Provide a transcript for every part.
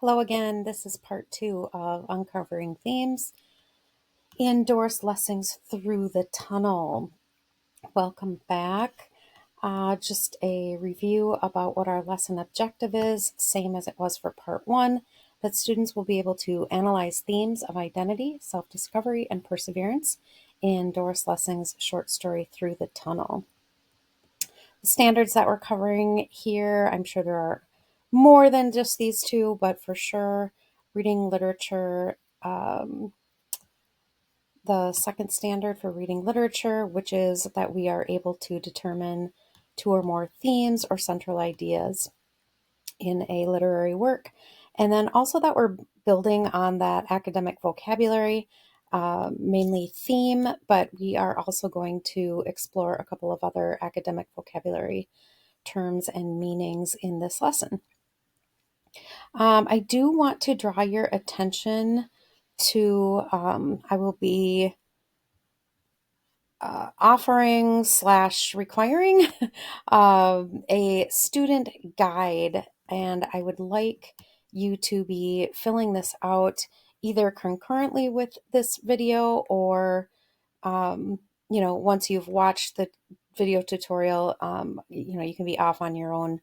Hello again. This is part 2 of Uncovering Themes in Doris Lessing's Through the Tunnel. Welcome back. Just a review about what our lesson objective is, same as it was for part 1, that students will be able to analyze themes of identity, self-discovery, and perseverance in Doris Lessing's short story Through the Tunnel. The standards that we're covering here, I'm sure there are more than just these two, but for sure, reading literature, the second standard for reading literature, which is that we are able to determine 2 or more themes or central ideas in a literary work. And then also that we're building on that academic vocabulary, mainly theme, but we are also going to explore a couple of other academic vocabulary terms and meanings in this lesson. I do want to draw your attention to, I will be offering / requiring a student guide, and I would like you to be filling this out either concurrently with this video or once you've watched the video tutorial, you can be off on your own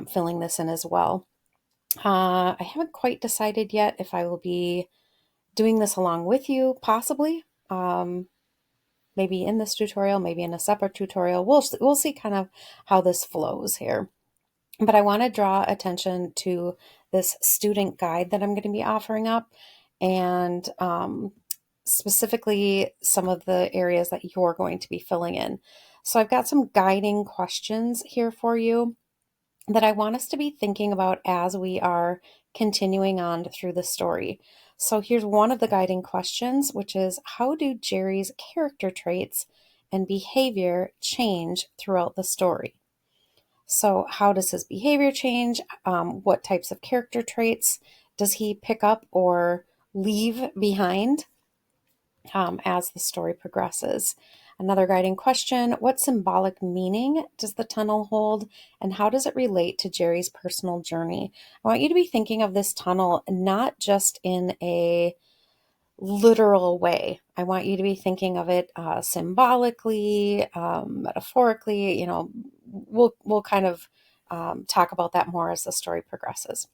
filling this in as well. I haven't quite decided yet if I will be doing this along with you, possibly. Maybe in this tutorial, maybe in a separate tutorial. We'll see kind of how this flows here. But I want to draw attention to this student guide that I'm going to be offering up, and specifically some of the areas that you're going to be filling in. So I've got some guiding questions here for you that I want us to be thinking about as we are continuing on through the story. So here's one of the guiding questions, which is, how do Jerry's character traits and behavior change throughout the story? So how does his behavior change? What types of character traits does he pick up or leave behind as the story progresses? Another guiding question, what symbolic meaning does the tunnel hold, and how does it relate to Jerry's personal journey? I want you to be thinking of this tunnel not just in a literal way. I want you to be thinking of it symbolically, metaphorically. We'll kind of talk about that more as the story progresses.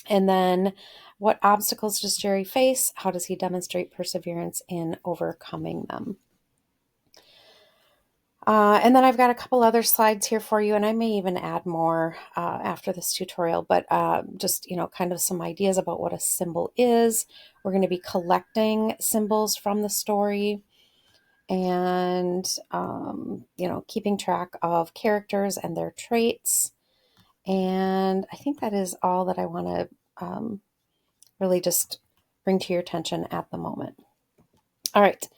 And then, what obstacles does Jerry face? How does he demonstrate perseverance in overcoming them? And then I've got a couple other slides here for you, and I may even add more after this tutorial, but just, kind of some ideas about what a symbol is. We're going to be collecting symbols from the story and, keeping track of characters and their traits. And I think that is all that I want to really just bring to your attention at the moment. All right.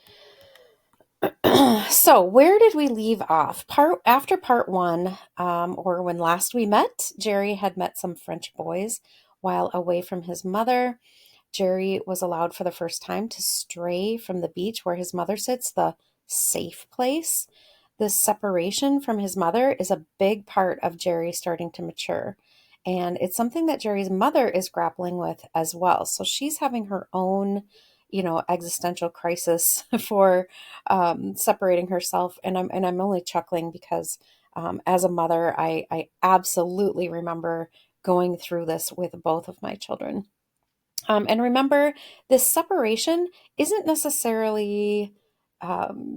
So where did we leave off? After part 1, or when last we met, Jerry had met some French boys while away from his mother. Jerry was allowed for the first time to stray from the beach where his mother sits, the safe place. This separation from his mother is a big part of Jerry starting to mature. And it's something that Jerry's mother is grappling with as well. So she's having her own existential crisis for separating herself. And I'm only chuckling because as a mother, I absolutely remember going through this with both of my children. And remember, this separation isn't necessarily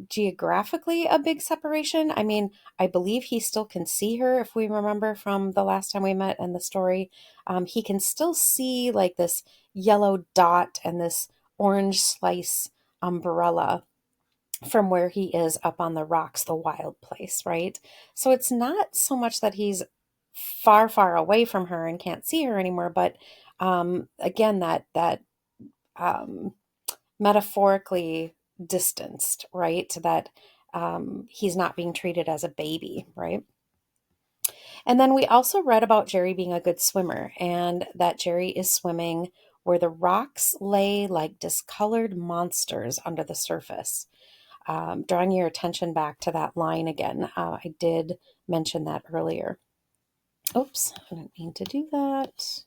geographically a big separation. I mean, I believe he still can see her, if we remember from the last time we met in the story. He can still see like this yellow dot and this orange slice umbrella from where he is up on the rocks, the wild place, right? So it's not so much that he's far, far away from her and can't see her anymore, but again, that metaphorically distanced, right? That he's not being treated as a baby, right? And then we also read about Jerry being a good swimmer, and that Jerry is swimming where the rocks lay like discolored monsters under the surface. Drawing your attention back to that line again. I did mention that earlier. Oops, I didn't mean to do that.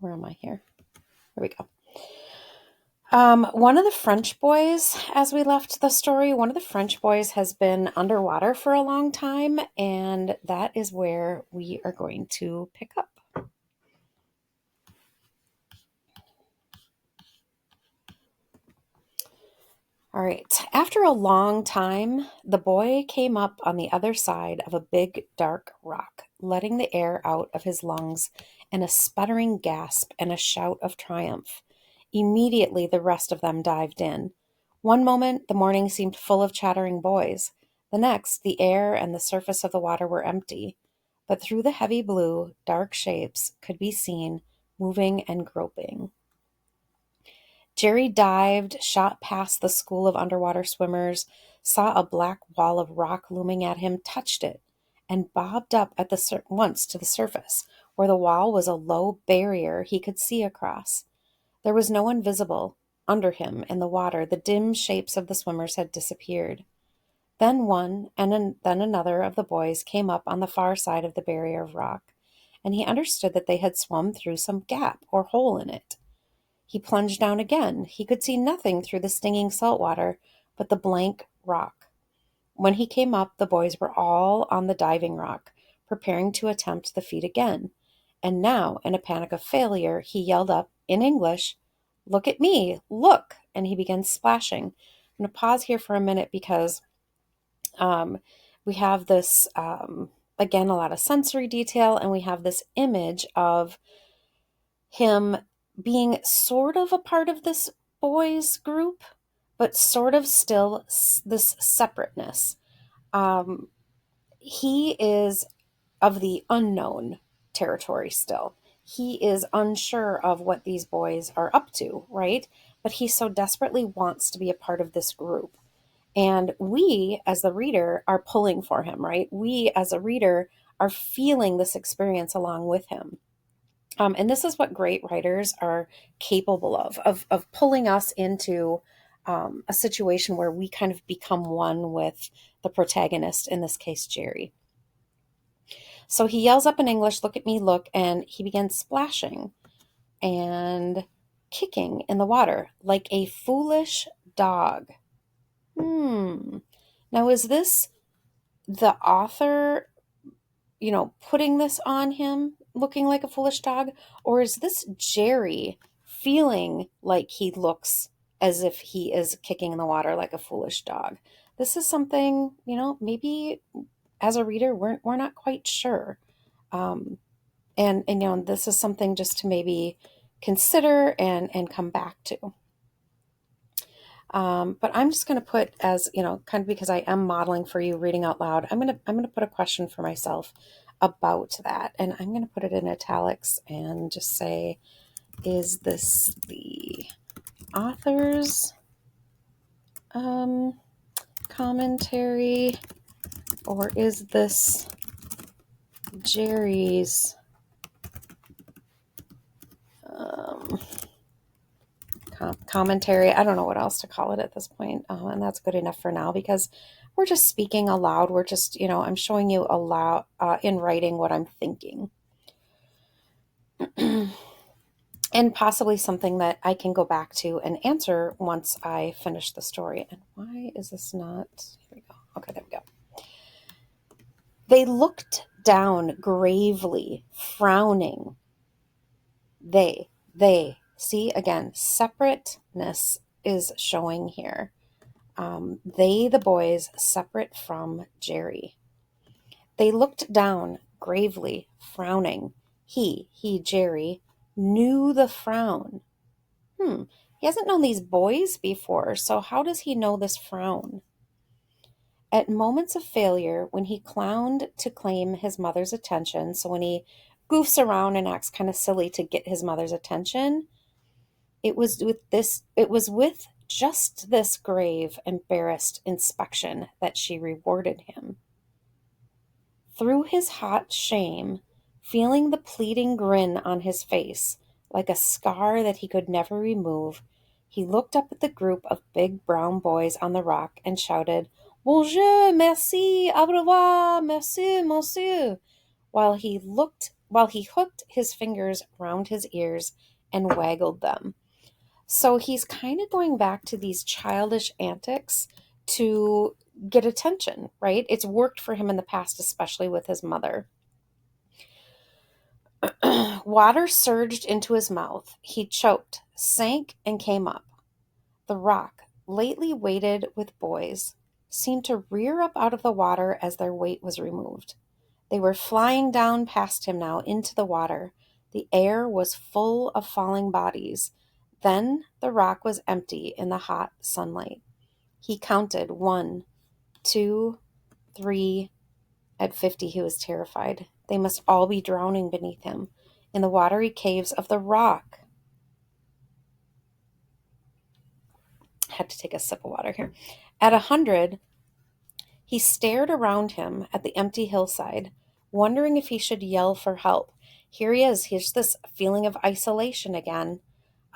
Where am I here? Here we go. One of the French boys, as we left the story, one of the French boys has been underwater for a long time, and that is where we are going to pick up. All right. After a long time, the boy came up on the other side of a big, dark rock, letting the air out of his lungs in a sputtering gasp and a shout of triumph. Immediately, the rest of them dived in. One moment, the morning seemed full of chattering boys. The next, the air and the surface of the water were empty. But through the heavy blue, dark shapes could be seen, moving and groping. Jerry dived, shot past the school of underwater swimmers, saw a black wall of rock looming at him, touched it, and bobbed up at once to the surface, where the wall was a low barrier he could see across. There was no one visible. Under him, in the water, the dim shapes of the swimmers had disappeared. Then one and then another of the boys came up on the far side of the barrier of rock, and he understood that they had swum through some gap or hole in it. He plunged down again. He could see nothing through the stinging salt water but the blank rock. When he came up, the boys were all on the diving rock, preparing to attempt the feat again. And now, in a panic of failure, he yelled up in English, "Look at me! Look!" And he began splashing. I'm going to pause here for a minute because we have this, again, a lot of sensory detail, and we have this image of him being sort of a part of this boys group, but sort of still this separateness. He is of the unknown territory still. He is unsure of what these boys are up to, right? But he so desperately wants to be a part of this group. And we, as the reader, are pulling for him, right? We, as a reader, are feeling this experience along with him. And this is what great writers are capable of pulling us into a situation where we kind of become one with the protagonist, in this case, Jerry. So he yells up in English, "Look at me, look," and he begins splashing and kicking in the water like a foolish dog. Now, is this the author, putting this on him, looking like a foolish dog? Or is this Jerry feeling like he looks as if he is kicking in the water like a foolish dog? This is something, maybe as a reader, we're not quite sure. And this is something just to maybe consider and come back to. But I'm just going to put, as kind of, because I am modeling for you reading out loud, I'm going to put a question for myself about that, and I'm going to put it in italics and just say, is this the author's commentary, or is this Jerry's commentary? I don't know what else to call it at this point, and that's good enough for now, because we're just speaking aloud. We're just, I'm showing you aloud in writing what I'm thinking. And possibly something that I can go back to and answer once I finish the story. And why is this not? Here we go. Okay, there we go. They looked down gravely, frowning. They, see, again, separateness is showing here. They, the boys, separate from Jerry. They looked down gravely, frowning. He, Jerry, knew the frown. He hasn't known these boys before, so how does he know this frown? At moments of failure, when he clowned to claim his mother's attention, so when he goofs around and acts kind of silly to get his mother's attention, it was with just this grave, embarrassed inspection that she rewarded him. Through his hot shame, feeling the pleading grin on his face, like a scar that he could never remove, he looked up at the group of big brown boys on the rock and shouted, "Bonjour, merci, au revoir, merci, monsieur," while while he hooked his fingers around his ears and waggled them. So he's kind of going back to these childish antics to get attention, right? It's worked for him in the past, especially with his mother. Water surged into his mouth. He choked, sank, and came up. The rock, lately weighted with boys, seemed to rear up out of the water as their weight was removed. They were flying down past him now into the water. The air was full of falling bodies. Then the rock was empty in the hot sunlight. He counted 1, 2, 3. At 50, he was terrified. They must all be drowning beneath him in the watery caves of the rock. Had to take a sip of water here. At 100, he stared around him at the empty hillside, wondering if he should yell for help. Here he is. Here's this feeling of isolation again.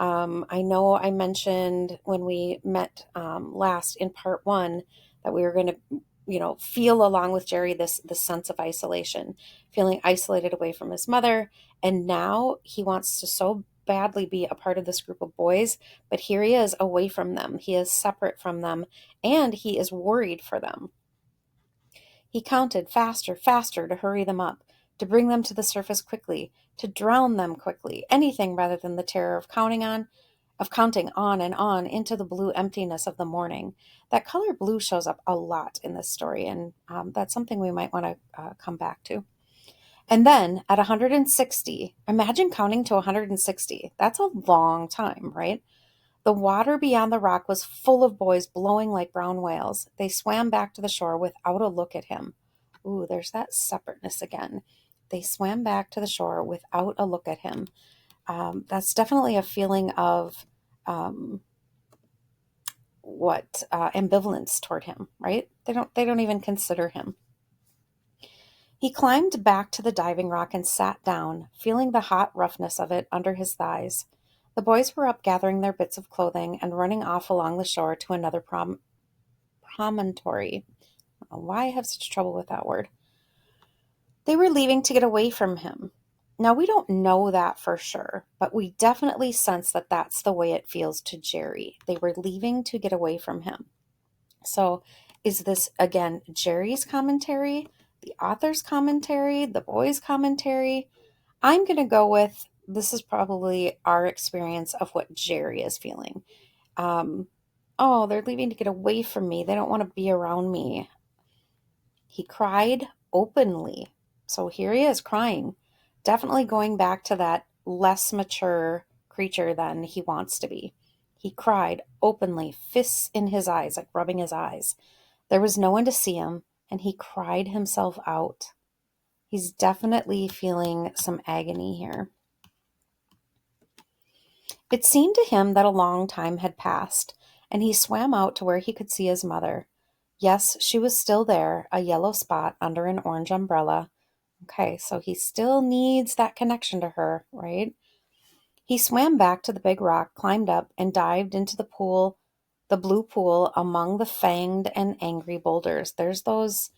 I know I mentioned when we met last in part 1 that we were going to, feel along with Jerry this sense of isolation, feeling isolated away from his mother. And now he wants to so badly be a part of this group of boys, but here he is away from them. He is separate from them, and he is worried for them. He counted faster, faster to hurry them up, to bring them to the surface quickly, to drown them quickly, anything rather than the terror of counting on and on into the blue emptiness of the morning. That color blue shows up a lot in this story, and that's something we might want to come back to. And then at 160, imagine counting to 160. That's a long time, right? The water beyond the rock was full of boys blowing like brown whales. They swam back to the shore without a look at him. Ooh, there's that separateness again. They swam back to the shore without a look at him. That's definitely a feeling of ambivalence toward him, right? They don't even consider him. He climbed back to the diving rock and sat down, feeling the hot roughness of it under his thighs. The boys were up gathering their bits of clothing and running off along the shore to another promontory. I don't know why I have such trouble with that word. They were leaving to get away from him. Now, we don't know that for sure, but we definitely sense that that's the way it feels to Jerry. They were leaving to get away from him. So is this, again, Jerry's commentary, the author's commentary, the boys' commentary? I'm going to go with this is probably our experience of what Jerry is feeling. They're leaving to get away from me. They don't want to be around me. He cried openly. So here he is crying. Definitely going back to that less mature creature than he wants to be. He cried openly, fists in his eyes, like rubbing his eyes. There was no one to see him, and he cried himself out. He's definitely feeling some agony here. It seemed to him that a long time had passed, and he swam out to where he could see his mother. Yes, she was still there, a yellow spot under an orange umbrella. Okay, so he still needs that connection to her, right? He swam back to the big rock, climbed up, and dived into the pool, the blue pool among the fanged and angry boulders. There's those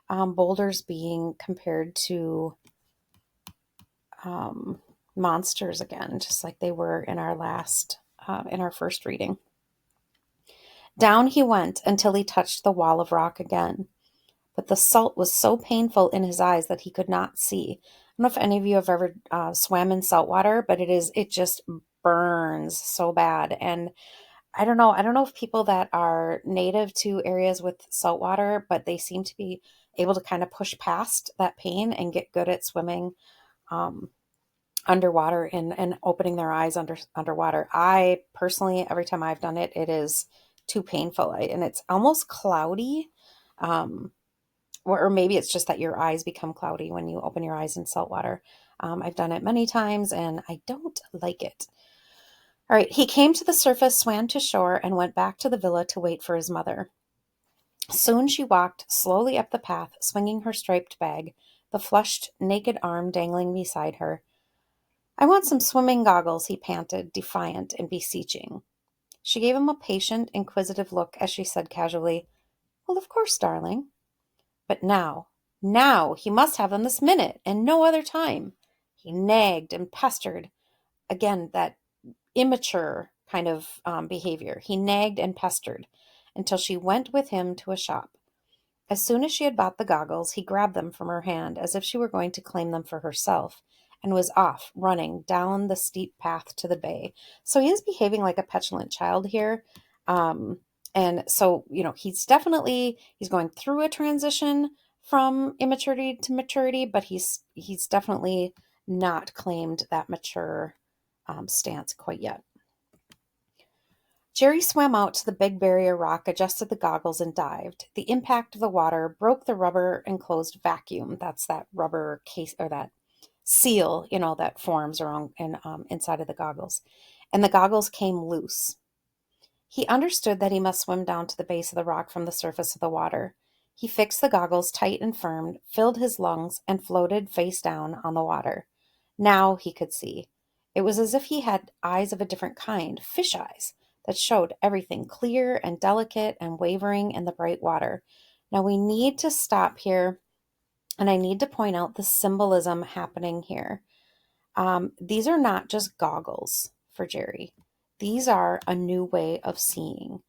boulders being compared to monsters again, just like they were in our first reading. Down he went until he touched the wall of rock again. But the salt was so painful in his eyes that he could not see. I don't know if any of you have ever swam in salt water, but it just burns so bad. And I don't know if people that are native to areas with salt water, but they seem to be able to kind of push past that pain and get good at swimming underwater and opening their eyes underwater. I personally, every time I've done it, it is too painful. And it's almost cloudy. Or maybe it's just that your eyes become cloudy when you open your eyes in salt water. I've done it many times and I don't like it. All right, he came to the surface, swam to shore, and went back to the villa to wait for his mother. Soon she walked slowly up the path, swinging her striped bag, the flushed, naked arm dangling beside her. I want some swimming goggles, he panted, defiant and beseeching. She gave him a patient, inquisitive look as she said casually, "Well, of course, darling." But now, he must have them this minute, and no other time. He nagged and pestered. Again, that immature kind of behavior. He nagged and pestered until she went with him to a shop. As soon as she had bought the goggles, he grabbed them from her hand as if she were going to claim them for herself and was off, running down the steep path to the bay. So he is behaving like a petulant child here. Um, and so, he's going through a transition from immaturity to maturity, but he's definitely not claimed that mature stance quite yet. Jerry swam out to the big barrier rock, adjusted the goggles, and dived. The impact of the water broke the rubber enclosed vacuum. That's that rubber case, or that seal, that forms around and inside of the goggles. And the goggles came loose. He understood that he must swim down to the base of the rock from the surface of the water. He fixed the goggles tight and firm, filled his lungs, and floated face down on the water. Now he could see. It was as if he had eyes of a different kind, fish eyes, that showed everything clear and delicate and wavering in the bright water. Now we need to stop here, and I need to point out the symbolism happening here. These are not just goggles for Jerry. These are a new way of seeing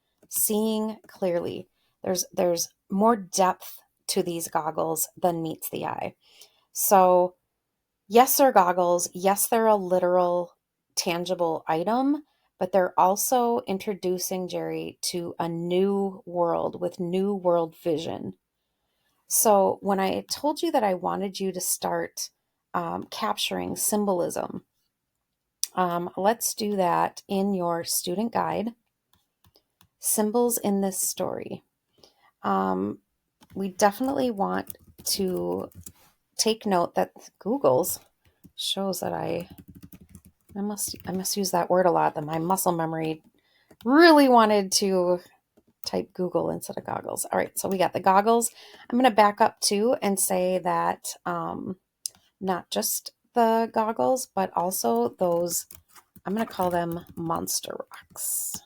clearly. There's more depth to these goggles than meets the eye. So yes, they're goggles. Yes, they're a literal, tangible item, but they're also introducing Jerry to a new world with new world vision. So when I told you that I wanted you to start capturing symbolism, let's do that in your student guide, Symbols in This Story. We definitely want to take note that Google's shows that I must use that word a lot, that my muscle memory really wanted to type Google instead of goggles. All right, so we got the goggles. I'm going to back up too and say that not just the goggles, but also those, I'm going to call them monster rocks.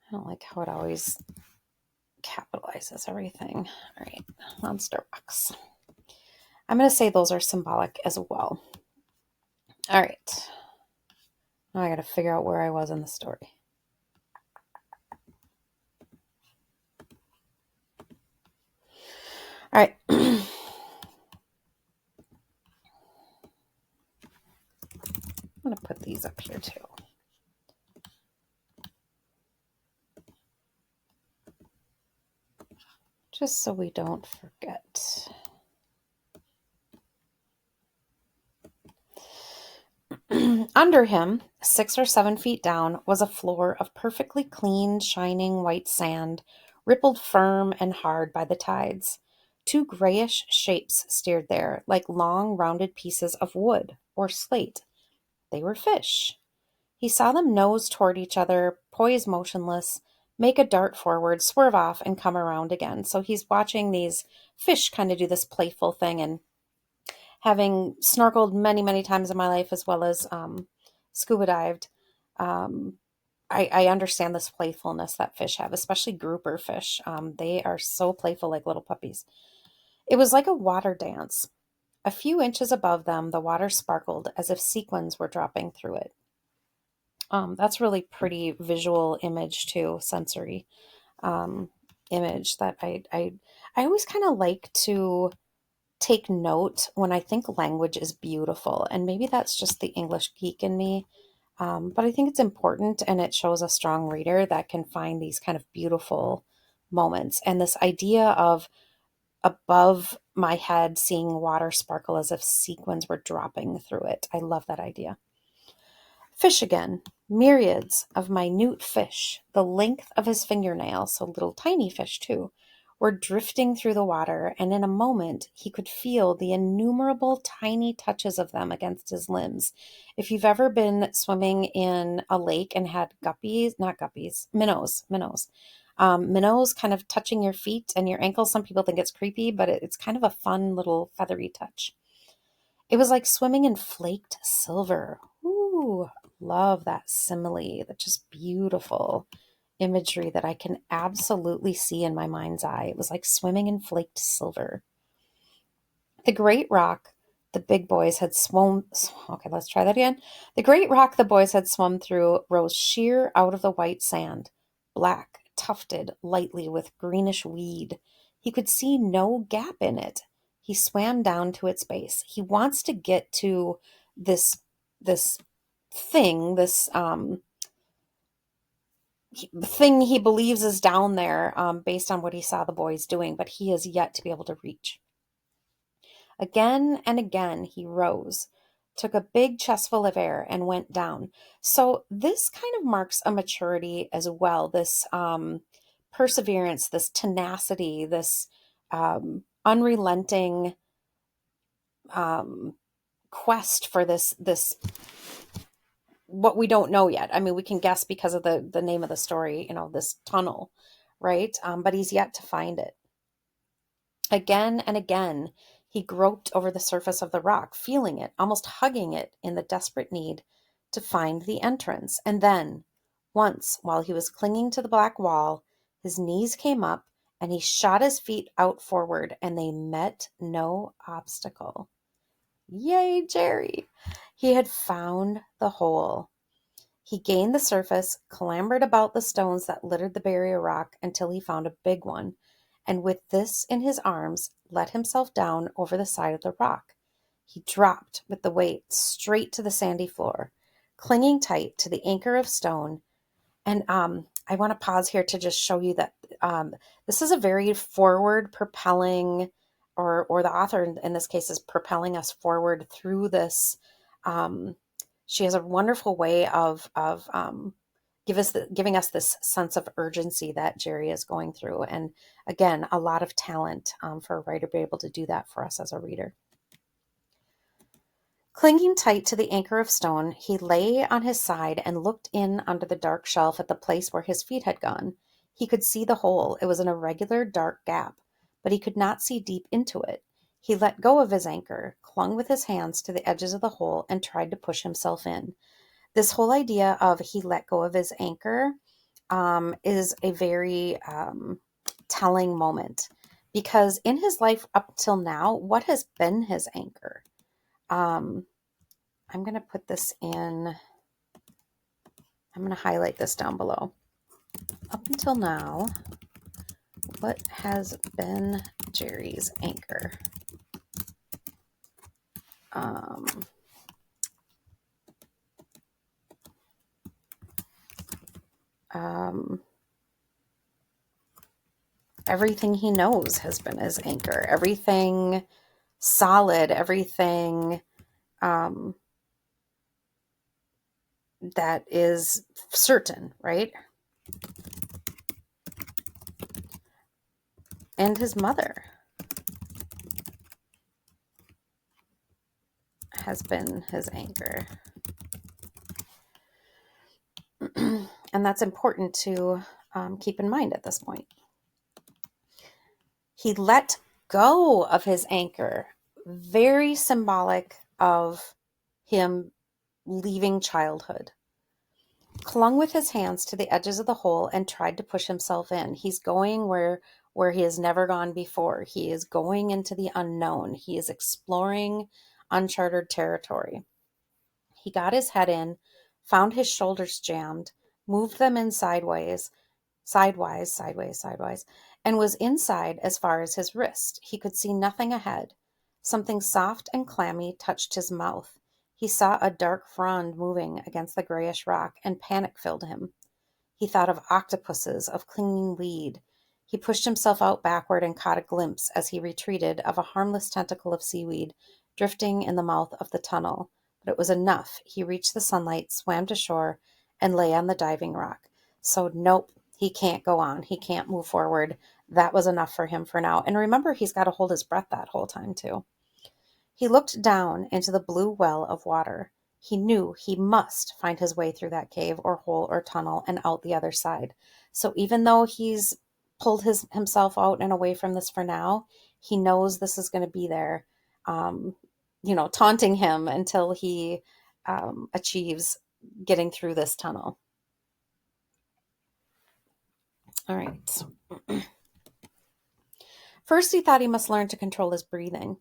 I don't like how it always capitalizes everything. All right, monster rocks. I'm going to say those are symbolic as well. All right. Now I got to figure out where I was in the story. All right. I'm going to put these up here too. Just so we don't forget. Under him, 6 or 7 feet down, was a floor of perfectly clean, shining white sand, rippled firm and hard by the tides. 2 grayish shapes steered there, like long, rounded pieces of wood or slate. They were fish. He saw them nose toward each other, poise motionless, make a dart forward, swerve off, and come around again. So he's watching these fish kind of do this playful thing, and having snorkeled many, many times in my life, as well as scuba dived, I understand this playfulness that fish have, especially grouper fish. They are so playful, like little puppies. It was like a water dance. A few inches above them, the water sparkled as if sequins were dropping through it. That's really pretty visual image too, sensory image that I always kind of like to take note when I think language is beautiful, and maybe that's just the English geek in me, but I think it's important, and it shows a strong reader that can find these kind of beautiful moments. And this idea of above my head seeing water sparkle as if sequins were dropping through it, I love that idea. Fish again, myriads of minute fish, the length of his fingernail, so little tiny fish too, were drifting through the water, and in a moment he could feel the innumerable tiny touches of them against his limbs. If you've ever been swimming in a lake and had minnows kind of touching your feet and your ankles, some people think it's creepy, but it's kind of a fun little feathery touch. It was like swimming in flaked silver. Ooh, love that simile. That's just beautiful imagery that I can absolutely see in my mind's eye. It was like swimming in flaked silver. The great rock the big boys had swum. Okay, let's try that again. The great rock the boys had swum through rose sheer out of the white sand, black, tufted lightly with greenish weed. He could see no gap in it. He swam down to its base. He wants to get to this thing, thing he believes is down there, based on what he saw the boys doing, but he has yet to be able to reach. Again and again he rose, took a big chestful of air, and went down. So this kind of marks a maturity as well, this perseverance, this tenacity, this unrelenting quest for this what we don't know yet. I mean, we can guess because of the name of the story, this tunnel, right? But he's yet to find it. Again and again, he groped over the surface of the rock, feeling it, almost hugging it in the desperate need to find the entrance. And then, once, while he was clinging to the black wall, his knees came up and he shot his feet out forward, and they met no obstacle. Yay, Jerry! He had found the hole. He gained the surface, clambered about the stones that littered the barrier rock until he found a big one, and with this in his arms, let himself down over the side of the rock. He dropped with the weight straight to the sandy floor, clinging tight to the anchor of stone. And I want to pause here to just show you that this is a very forward propelling, or the author in this case is propelling us forward through this. She has a wonderful way of giving us this sense of urgency that Jerry is going through. And again, a lot of talent for a writer to be able to do that for us as a reader. Clinging tight to the anchor of stone, he lay on his side and looked in under the dark shelf at the place where his feet had gone. He could see the hole. It was an irregular dark gap, but he could not see deep into it. He let go of his anchor, clung with his hands to the edges of the hole, and tried to push himself in. This whole idea of he let go of his anchor is a very telling moment, because in his life up till now, what has been his anchor? I'm going to put this in, I'm going to highlight this down below. Up until now, what has been Jerry's anchor? Everything he knows has been his anchor. Everything solid, everything that is certain, right? And his mother has been his anchor. And that's important to keep in mind at this point. He let go of his anchor, very symbolic of him leaving childhood. Clung with his hands to the edges of the hole and tried to push himself in. He's going where he has never gone before. He is going into the unknown. He is exploring uncharted territory. He got his head in, found his shoulders jammed, moved them in sidewise, and was inside as far as his wrist. He could see nothing ahead. Something soft and clammy touched his mouth. He saw a dark frond moving against the grayish rock, and panic filled him. He thought of octopuses, of clinging weed. He pushed himself out backward and caught a glimpse, as he retreated, of a harmless tentacle of seaweed drifting in the mouth of the tunnel. But it was enough. He reached the sunlight, swam to shore, and lay on the diving rock. So nope, he can't go on. He can't move forward. That was enough for him for now. And remember, he's got to hold his breath that whole time too. He looked down into the blue well of water. He knew he must find his way through that cave or hole or tunnel and out the other side. So even though he's pulled himself out and away from this for now, he knows this is going to be there, taunting him until he achieves getting through this tunnel. All right. First, he thought he must learn to control his breathing.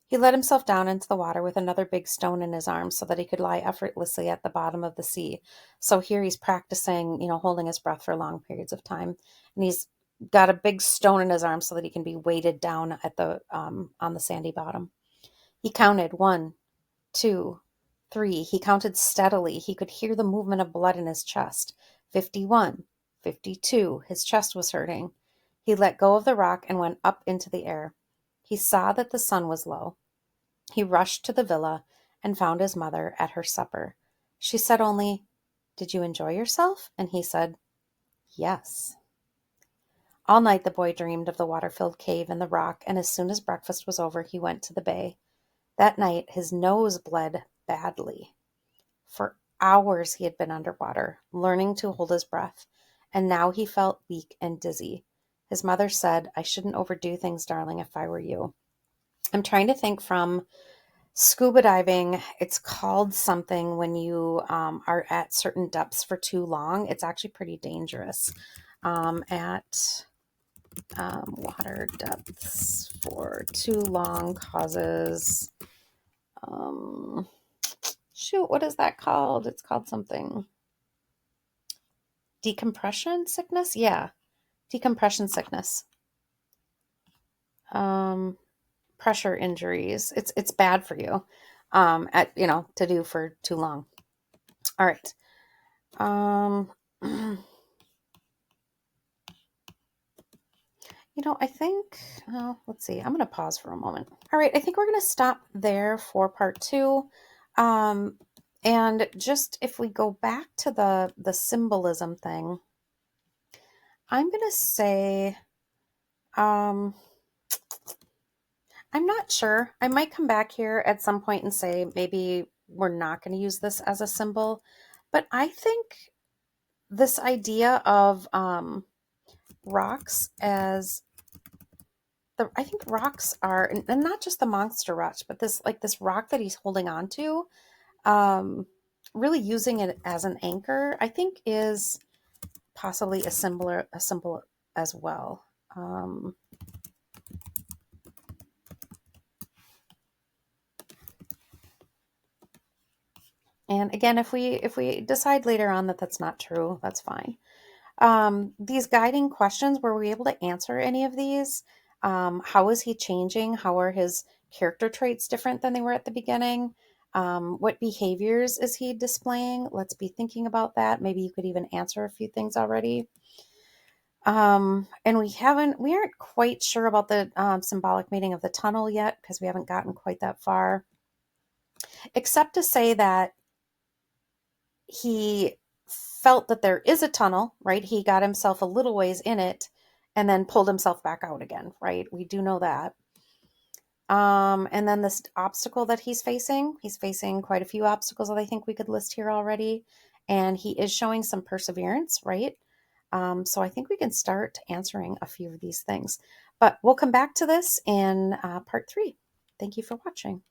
He let himself down into the water with another big stone in his arms so that he could lie effortlessly at the bottom of the sea. So here he's practicing, holding his breath for long periods of time. And he's got a big stone in his arms so that he can be weighted down at the on the sandy bottom. He counted 1, 2, 3. He counted steadily. He could hear the movement of blood in his chest. 51, 52. His chest was hurting. He let go of the rock and went up into the air. He saw that the sun was low. He rushed to the villa and found his mother at her supper. She said only, "Did you enjoy yourself?" And he said, "Yes." All night the boy dreamed of the water-filled cave and the rock, and as soon as breakfast was over, he went to the bay. That night his nose bled badly. For hours he had been underwater, learning to hold his breath, and now he felt weak and dizzy. His mother said, "I shouldn't overdo things, darling, if I were you." I'm trying to think from scuba diving. It's called something when you are at certain depths for too long. It's actually pretty dangerous. At water depths for too long causes, shoot, what is that called? It's called something. Decompression sickness? Yeah, decompression sickness. Pressure injuries. It's bad for you. To do for too long. All right. I think, let's see, I'm going to pause for a moment. All right, I think we're going to stop there for part 2. And just if we go back to the symbolism thing, I'm going to say, I'm not sure. I might come back here at some point and say maybe we're not going to use this as a symbol. But I think this idea of rocks as I think rocks are, and not just the monster rock, but this rock that he's holding on to, really using it as an anchor, I think is possibly a symbol as well. And again, if we decide later on that that's not true, that's fine. These guiding questions, were we able to answer any of these? How is he changing? How are his character traits different than they were at the beginning? What behaviors is he displaying? Let's be thinking about that. Maybe you could even answer a few things already. And we aren't quite sure about the symbolic meaning of the tunnel yet, because we haven't gotten quite that far, except to say that he felt that there is a tunnel, right? He got himself a little ways in it and then pulled himself back out again, right? We do know that. And then this obstacle that he's facing quite a few obstacles that I think we could list here already. And he is showing some perseverance, right? So I think we can start answering a few of these things. But we'll come back to this in part 3. Thank you for watching.